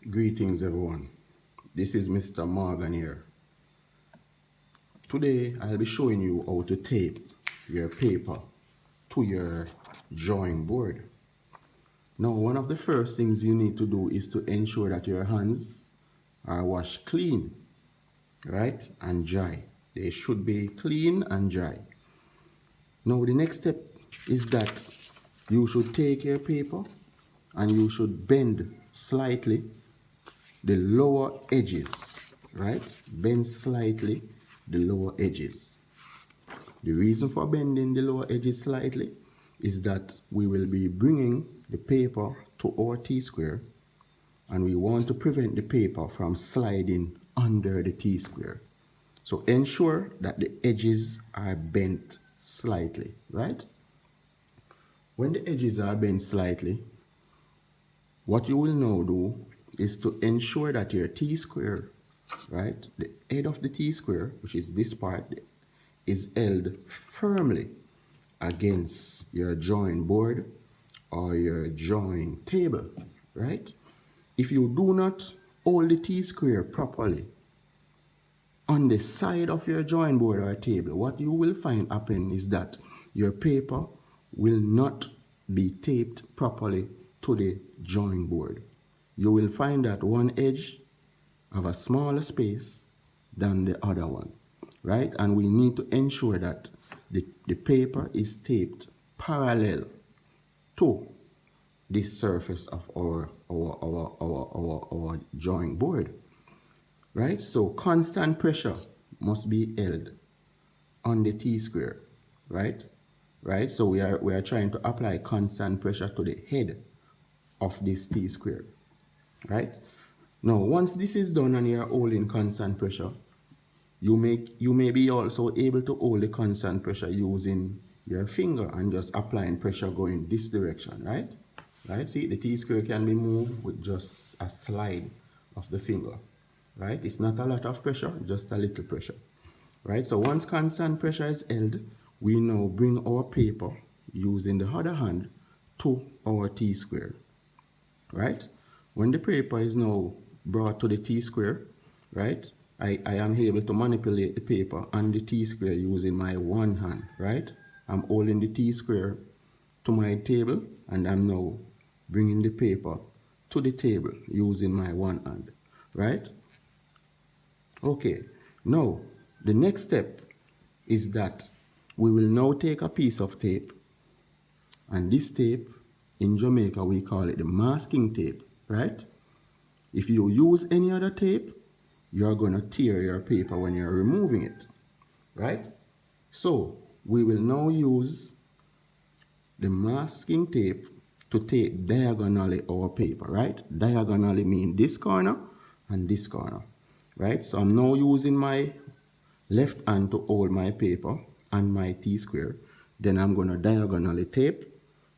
Greetings everyone, this is Mr. Morgan here. Today I'll be showing you how to tape your paper to your drawing board. Now one of the first things you need to do is to ensure that your hands are washed clean, right, and dry. They should be clean and dry. Now the next step is that you should take your paper and you should bend slightly the lower edges, right? Bend slightly the lower edges. The reason for bending the lower edges slightly is that we will be bringing the paper to our T-square and we want to prevent the paper from sliding under the T-square. So ensure that the edges are bent slightly, right? When the edges are bent slightly, what you will now do is to ensure that your T-square, right, the head of the T-square, which is this part, is held firmly against your drawing board or your drawing table, right? If you do not hold the T-square properly on the side of your drawing board or table, what you will find happen is that your paper will not be taped properly to the drawing board. You will find that one edge have a smaller space than the other one, right? And we need to ensure that the paper is taped parallel to this surface of our drawing board, right? So constant pressure must be held on the T-square, right? Right? So we are trying to apply constant pressure to the head of this T-square, right? Now, once this is done and you're holding constant pressure, you may be also able to hold the constant pressure using your finger and just applying pressure going this direction, right? Right? See, the T-square can be moved with just a slide of the finger, right? It's not a lot of pressure, just a little pressure, right? So once constant pressure is held, we now bring our paper using the other hand to our T-square, right? When the paper is now brought to the T-square, right, I am able to manipulate the paper and the T-square using my one hand, right? I'm holding the T-square to my table and I'm now bringing the paper to the table using my one hand, right? Okay, now the next step is that we will now take a piece of tape, and this tape in Jamaica we call it the masking tape, right? If you use any other tape, you're gonna tear your paper when you're removing it, right? So we will now use the masking tape to tape diagonally our paper, right? Diagonally mean this corner and this corner, right? So I'm now using my left hand to hold my paper and my T-square. Then I'm gonna diagonally tape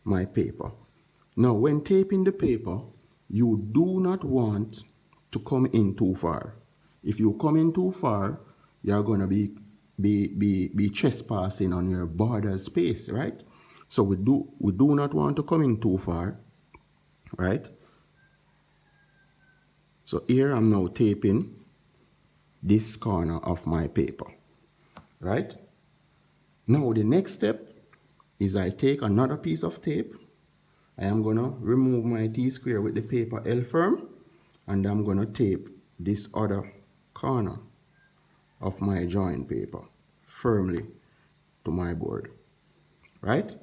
my paper. Now when taping the paper, you do not want to come in too far. If you come in too far, you're gonna be trespassing on your border space, right? So we do not want to come in too far, right? So here I'm now taping this corner of my paper, right? Now the next step is I take another piece of tape. I am gonna remove my T-square with the paper held firm, and I'm gonna tape this other corner of my drawing paper firmly to my board, right?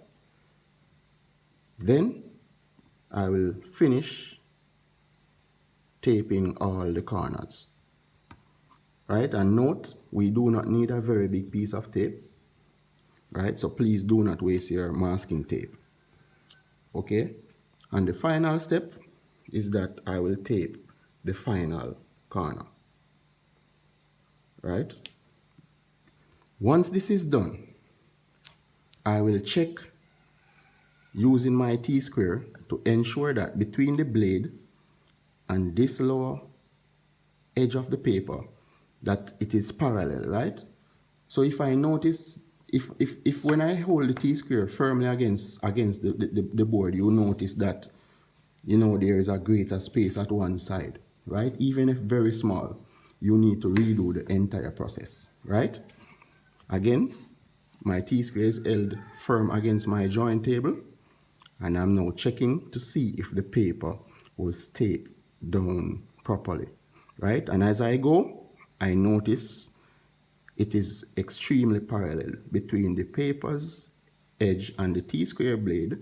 Then I will finish taping all the corners, right? And note, we do not need a very big piece of tape, right? So please do not waste your masking tape, okay? And the final step is that I will tape the final corner, right? Once this is done, I will check using my T-square to ensure that between the blade and this lower edge of the paper that it is parallel, right? So if I notice, if when I hold the T-square firmly against the board, you notice that, you know, there is a greater space at one side. right? Even if very small, you need to redo the entire process, right? Again, my T-square is held firm against my join table, and I'm now checking to see if the paper was taped down properly, right? And as I go, I notice it is extremely parallel between the paper's edge and the T-square blade.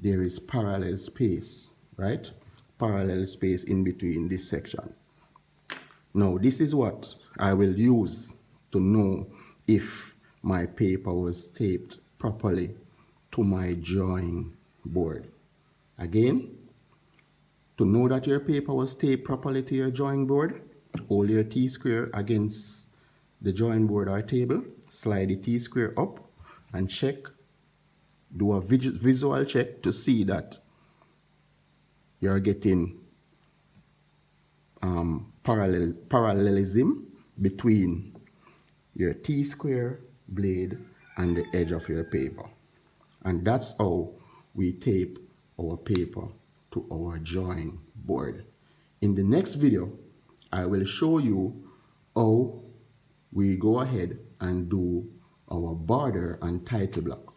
There is parallel space, right? Parallel space in between this section. Now, this is what I will use to know if my paper was taped properly to my drawing board. Again, to know that your paper was taped properly to your drawing board, hold your T-square against the drawing board or table, slide the T-square up and check, do a visual check to see that you're getting parallelism between your T-square blade and the edge of your paper. And that's how we tape our paper to our drawing board. In the next video, I will show you how we go ahead and do our border and title block.